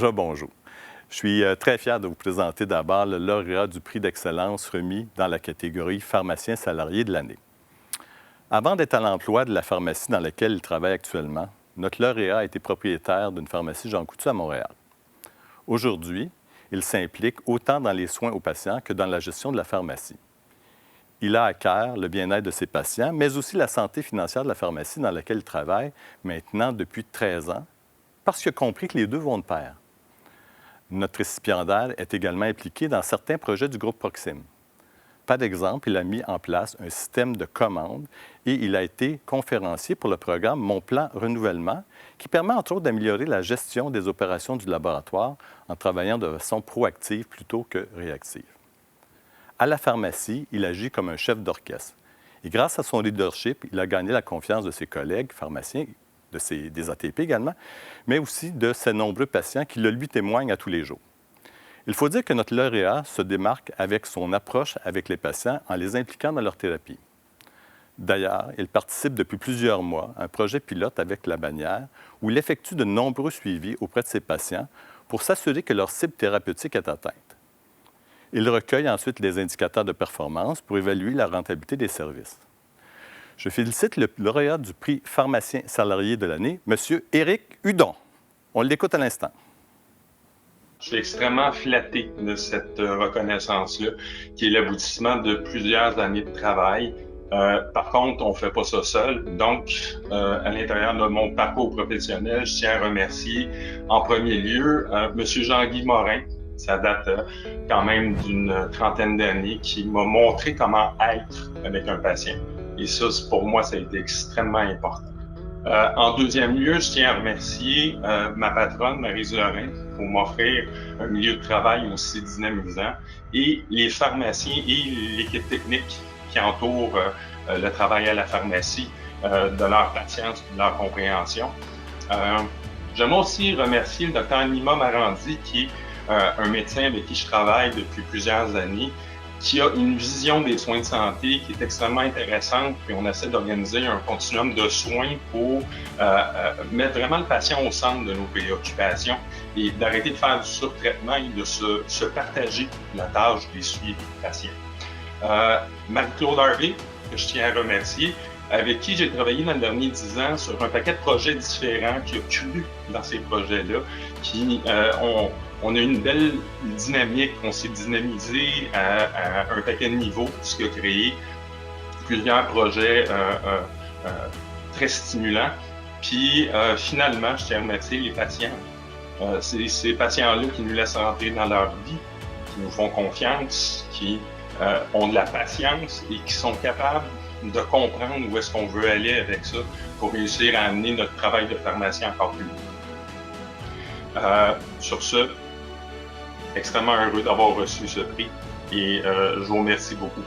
Bonjour. Je suis très fier de vous présenter d'abord le lauréat du prix d'excellence remis dans la catégorie pharmacien salarié de l'année. Avant d'être à l'emploi de la pharmacie dans laquelle il travaille actuellement, notre lauréat a été propriétaire d'une pharmacie Jean Coutu à Montréal. Aujourd'hui, il s'implique autant dans les soins aux patients que dans la gestion de la pharmacie. Il a à cœur le bien-être de ses patients, mais aussi la santé financière de la pharmacie dans laquelle il travaille maintenant depuis 13 ans, parce qu'il a compris que les deux vont de pair. Notre récipiendaire est également impliqué dans certains projets du groupe Proxim. Par exemple, il a mis en place un système de commande et il a été conférencier pour le programme Mon plan renouvellement, qui permet entre autres d'améliorer la gestion des opérations du laboratoire en travaillant de façon proactive plutôt que réactive. À la pharmacie, il agit comme un chef d'orchestre. Et grâce à son leadership, il a gagné la confiance de ses collègues pharmaciens, des ATP également, mais aussi de ses nombreux patients qui le lui témoignent à tous les jours. Il faut dire que notre lauréat se démarque avec son approche avec les patients en les impliquant dans leur thérapie. D'ailleurs, il participe depuis plusieurs mois à un projet pilote avec la bannière où il effectue de nombreux suivis auprès de ses patients pour s'assurer que leur cible thérapeutique est atteinte. Il recueille ensuite les indicateurs de performance pour évaluer la rentabilité des services. Je félicite le lauréat du prix pharmacien salarié de l'année, M. Éric Hudon. On l'écoute à l'instant. Je suis extrêmement flatté de cette reconnaissance-là, qui est l'aboutissement de plusieurs années de travail. Par contre, on ne fait pas ça seul. Donc, à l'intérieur de mon parcours professionnel, je tiens à remercier en premier lieu M. Jean-Guy Morin. Ça date quand même d'une trentaine d'années, qui m'a montré comment être avec un patient. Et ça, pour moi, ça a été extrêmement important. En deuxième lieu, je tiens à remercier ma patronne, Maryse Lorrain, pour m'offrir un milieu de travail aussi dynamisant et les pharmaciens et l'équipe technique qui entoure le travail à la pharmacie, de leur patience, de leur compréhension. J'aimerais aussi remercier le Dr Nima Marandi, qui est un médecin avec qui je travaille depuis plusieurs années, qui a une vision des soins de santé qui est extrêmement intéressante, puis on essaie d'organiser un continuum de soins pour mettre vraiment le patient au centre de nos préoccupations et d'arrêter de faire du surtraitement et de se partager la tâche des suivis des patients. Marie-Claude Harvey, que je tiens à remercier, avec qui j'ai travaillé dans les derniers 10 ans sur un paquet de projets différents, qui a cru dans ces projets-là, qui on a une belle dynamique, on s'est dynamisé à un paquet de niveaux, ce qui a créé plusieurs projets très stimulants. Puis finalement, je tiens à remercier les patients. C'est ces patients-là qui nous laissent entrer dans leur vie, qui nous font confiance, qui ont de la patience et qui sont capables de comprendre où est-ce qu'on veut aller avec ça pour réussir à amener notre travail de pharmacien encore plus loin. Sur ce, extrêmement heureux d'avoir reçu ce prix et je vous remercie beaucoup.